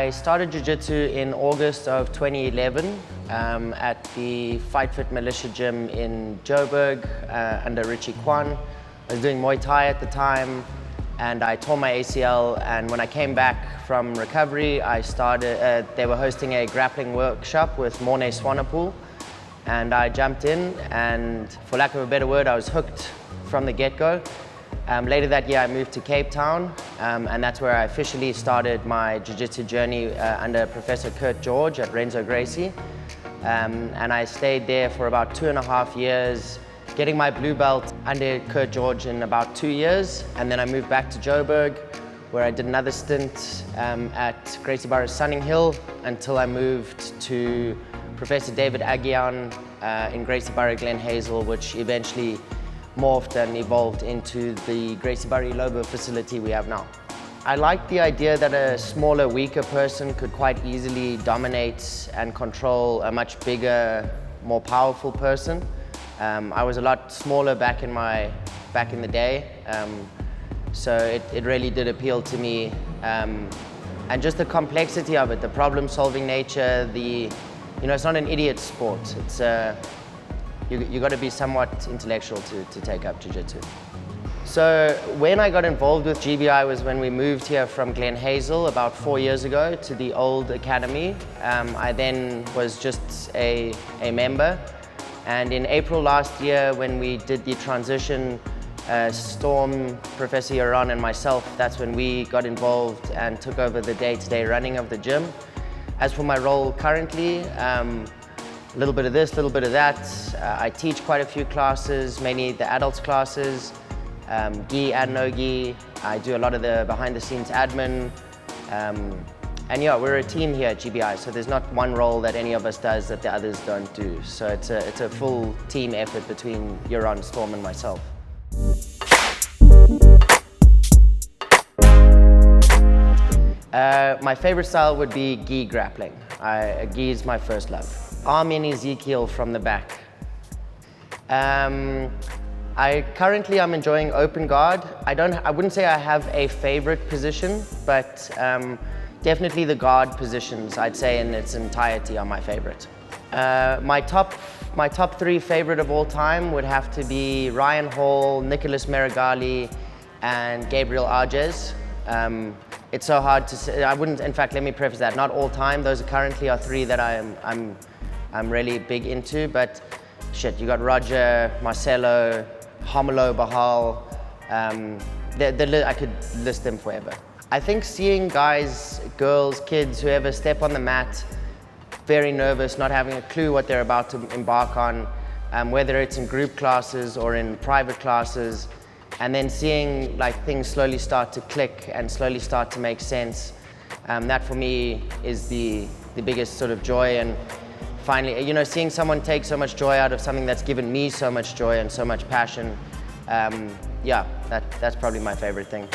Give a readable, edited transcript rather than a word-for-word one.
I started Jiu-Jitsu in August of 2011 at the Fight Fit Militia Gym in Joburg under Richie Kwan. I was doing Muay Thai at the time and I tore my ACL, and when I came back from recovery I started, they were hosting a grappling workshop with Morne Swanepoel, and I jumped in, and for lack of a better word, I was hooked from the get-go. Later that year I moved to Cape Town, and that's where I officially started my jiu-jitsu journey under Professor Kurt George at Renzo Gracie. And I stayed there for about 2.5 years, getting my blue belt under Kurt George in about 2 years. And then I moved back to Joburg, where I did another stint at Gracie Barra Illovo until I moved to Professor David Aguian in Gracie Barra Glen Hazel, which eventually morphed and evolved into the Gracie Barra Illovo facility we have now. I like the idea that a smaller, weaker person could quite easily dominate and control a much bigger, more powerful person. I was a lot smaller back in the day, so it really did appeal to me. And just the complexity of it, the problem-solving nature, it's not an idiot sport. It's you got to be somewhat intellectual to take up jiu-jitsu. So when I got involved with GBI was when we moved here from Glen Hazel about 4 years ago to the old academy. I then was just a member, and in April last year when we did the transition, Storm, Professor Yaron and myself, that's when we got involved and took over the day-to-day running of the gym. As for my role currently, a little bit of this, a little bit of that. I teach quite a few classes, mainly the adults classes, gi and no gi. I do a lot of the behind-the-scenes admin. And yeah, we're a team here at GBI, so there's not one role that any of us does that the others don't do. So it's a full team effort between Yaron, Storm and myself. My favorite style would be gi grappling. Gi is my first love. Arm in Ezekiel from the back. Currently I'm enjoying open guard. I wouldn't say I have a favorite position, but definitely the guard positions, I'd say in its entirety, are my favorite. My top 3 favorite of all time would have to be Ryan Hall, Nicholas Merigali, and Gabriel Arges. It's so hard to say. In fact, let me preface that, not all time. Those currently are 3 that I'm really big into, but shit, you got Roger, Marcelo, Homolo, Bahal. I could list them forever. I think seeing guys, girls, kids, whoever step on the mat, very nervous, not having a clue what they're about to embark on, whether it's in group classes or in private classes, and then seeing things slowly start to click and slowly start to make sense. That for me is the biggest sort of joy, and finally, seeing someone take so much joy out of something that's given me so much joy and so much passion, yeah, that's probably my favorite thing.